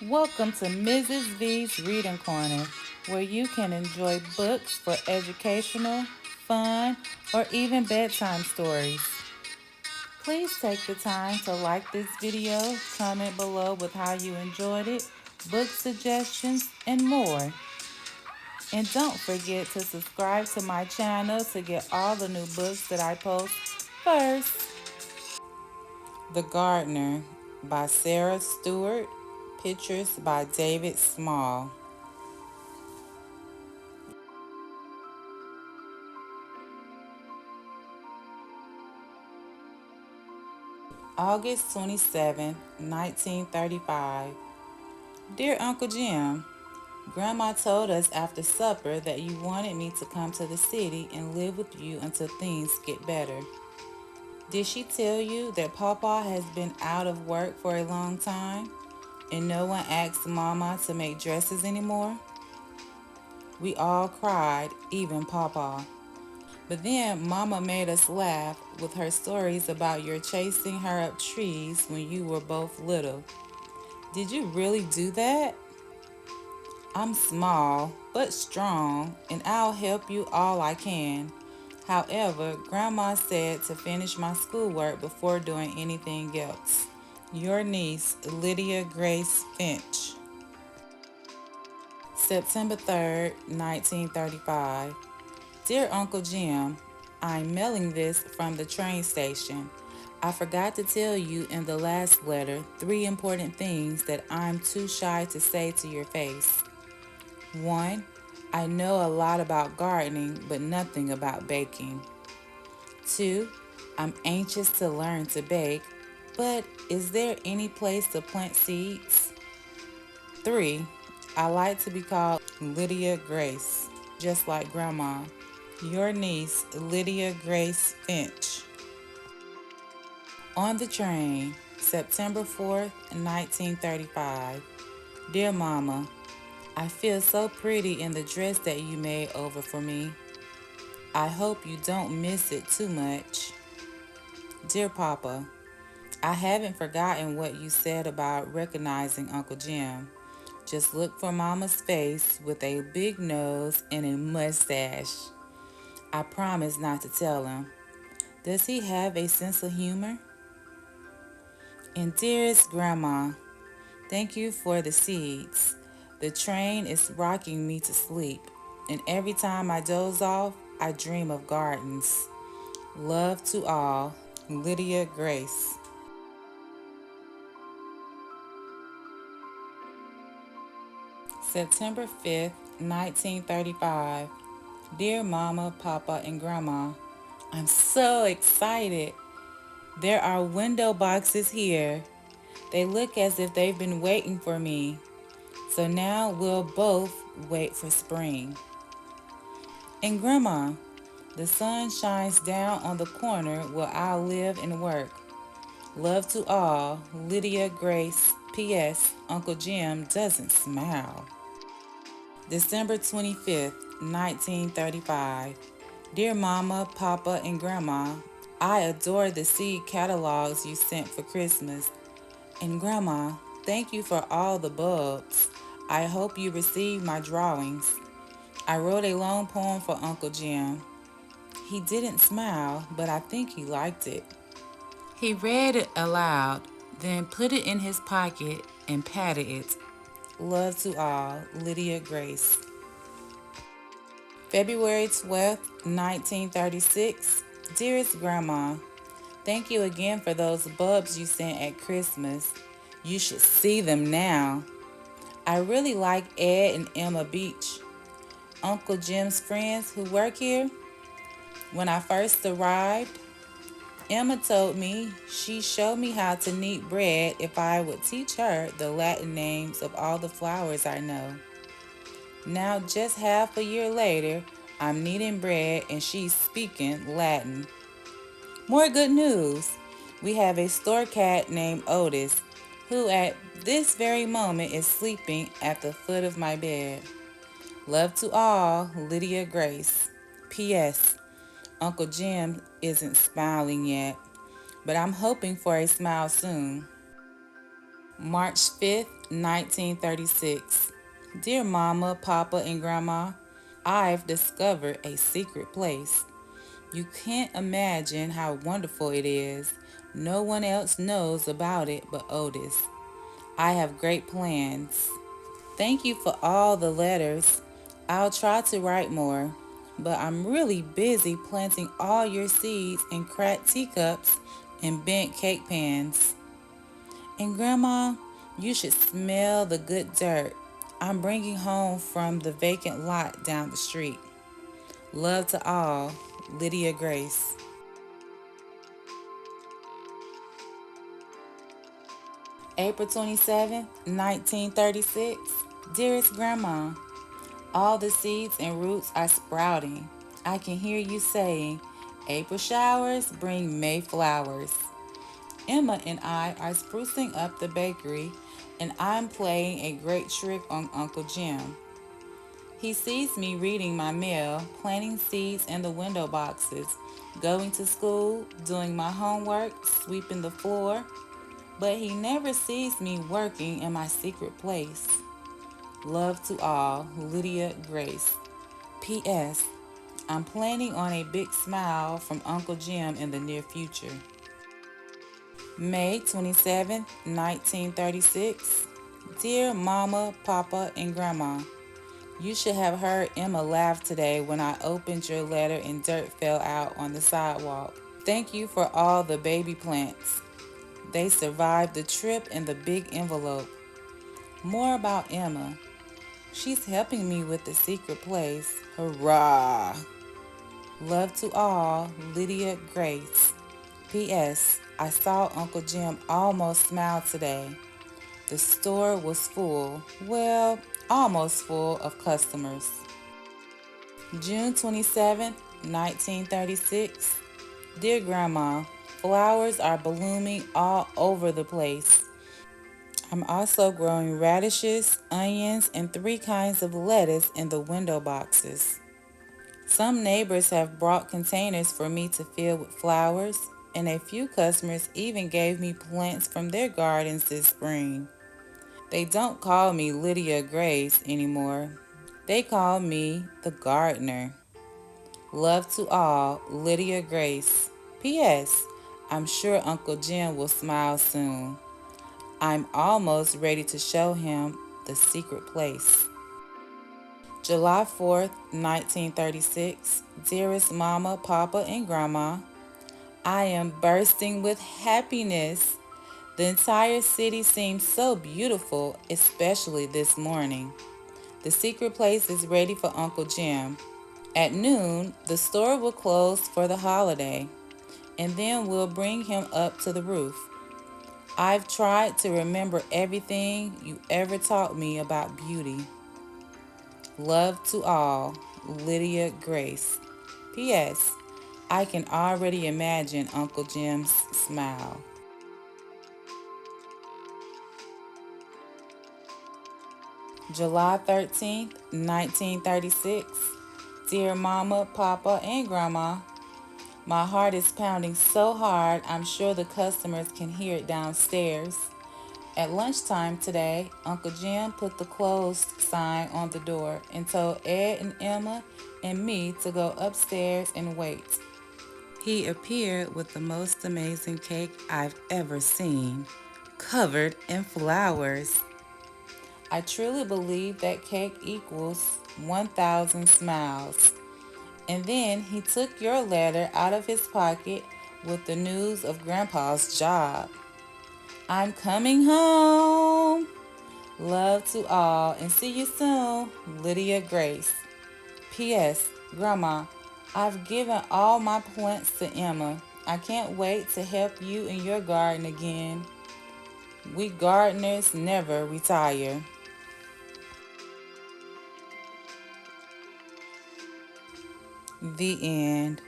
Welcome to Mrs. V's Reading Corner, where you can enjoy books for educational, fun, or even bedtime stories. Please take the time to like this video, comment below with how you enjoyed it, book suggestions, and more. And don't forget to subscribe to my channel to get all the new books that I post first. The Gardener by Sarah Stewart, pictures by David Small. August 27, 1935. Dear Uncle Jim, Grandma told us after supper that you wanted me to come to the city and live with you until things get better. Did she tell you that Papa has been out of work for a long time and no one asked Mama to make dresses anymore? We all cried, even Papa. But then Mama made us laugh with her stories about your chasing her up trees when you were both little. Did you really do that? I'm small but strong and I'll help you all I can. However, Grandma said to finish my schoolwork before doing anything else. Your niece, Lydia Grace Finch. September 3rd, 1935. Dear Uncle Jim, I'm mailing this from the train station. I forgot to tell you in the last letter 3 important things that I'm too shy to say to your face. 1. I know a lot about gardening, but nothing about baking. 2. I'm anxious to learn to bake, but is there any place to plant seeds? 3. I like to be called Lydia Grace, just like Grandma. Your niece, Lydia Grace Finch. On the train, September 4th, 1935. Dear Mama, I feel so pretty in the dress that you made over for me. I hope you don't miss it too much. Dear Papa, I haven't forgotten what you said about recognizing Uncle Jim. Just look for Mama's face with a big nose and a mustache. I promise not to tell him. Does he have a sense of humor? And dearest Grandma, thank you for the seeds. The train is rocking me to sleep, and every time I doze off, I dream of gardens. Love to all, Lydia Grace. September 5th, 1935. Dear Mama, Papa, and Grandma, I'm so excited. There are window boxes here. They look as if they've been waiting for me. So now we'll both wait for spring. And Grandma, the sun shines down on the corner where I'll live and work. Love to all, Lydia Grace. P.S. Uncle Jim doesn't smile. December 25th, 1935. Dear Mama, Papa, and Grandma, I adore the seed catalogs you sent for Christmas. And Grandma, thank you for all the bulbs. I hope you received my drawings. I wrote a long poem for Uncle Jim. He didn't smile, but I think he liked it. He read it aloud, then put it in his pocket and patted it. Love to all, Lydia Grace. February 12th, 1936. Dearest Grandma, thank you again for those bulbs you sent at Christmas. You should see them now. I really like Ed and Emma Beach, Uncle Jim's friends who work here. When I first arrived, Emma told me she'd show me how to knead bread if I would teach her the Latin names of all the flowers I know. Now, just half a year later, I'm kneading bread and she's speaking Latin. More good news. We have a store cat named Otis, who at this very moment is sleeping at the foot of my bed. Love to all, Lydia Grace. P.S. Uncle Jim isn't smiling yet, but I'm hoping for a smile soon. March 5th, 1936. Dear Mama, Papa, and Grandma, I've discovered a secret place. You can't imagine how wonderful it is. No one else knows about it but Otis. I have great plans. Thank you for all the letters. I'll try to write more, but I'm really busy planting all your seeds in cracked teacups and bent cake pans. And Grandma, you should smell the good dirt I'm bringing home from the vacant lot down the street. Love to all, Lydia Grace. April 27, 1936. Dearest Grandma, all the seeds and roots are sprouting. I can hear you saying, April showers bring May flowers. Emma and I are sprucing up the bakery, and I'm playing a great trick on Uncle Jim. He sees me reading my mail, planting seeds in the window boxes, going to school, doing my homework, sweeping the floor, but he never sees me working in my secret place. Love to all, Lydia Grace. P.S. I'm planning on a big smile from Uncle Jim in the near future. May 27, 1936. Dear Mama, Papa, and Grandma, you should have heard Emma laugh today when I opened your letter and dirt fell out on the sidewalk. Thank you for all the baby plants. They survived the trip in the big envelope. More about Emma. She's helping me with the secret place. Hurrah! Love to all, Lydia Grace. P.S. I saw Uncle Jim almost smile today. The store was full, well, almost full of customers. June 27, 1936. Dear Grandma, flowers are blooming all over the place. I'm also growing radishes, onions, and 3 kinds of lettuce in the window boxes. Some neighbors have brought containers for me to fill with flowers, and a few customers even gave me plants from their gardens this spring. They don't call me Lydia Grace anymore. They call me the gardener. Love to all, Lydia Grace. P.S. I'm sure Uncle Jim will smile soon. I'm almost ready to show him the secret place. July 4th, 1936. Dearest Mama, Papa, and Grandma, I am bursting with happiness. The entire city seems so beautiful, especially this morning. The secret place is ready for Uncle Jim. At noon, the store will close for the holiday, and then we'll bring him up to the roof. I've tried to remember everything you ever taught me about beauty. Love to all, Lydia Grace. P.S. I can already imagine Uncle Jim's smile. July 13th, 1936. Dear Mama, Papa, and Grandma, my heart is pounding so hard I'm sure the customers can hear it downstairs. At lunchtime today, Uncle Jim put the closed sign on the door and told Ed and Emma and me to go upstairs and wait. He appeared with the most amazing cake I've ever seen, covered in flowers. I truly believe that cake equals 1,000 smiles. And then he took your letter out of his pocket with the news of Grandpa's job. I'm coming home. Love to all and see you soon, Lydia Grace. P.S. Grandma, I've given all my plants to Emma. I can't wait to help you in your garden again. We gardeners never retire. The end.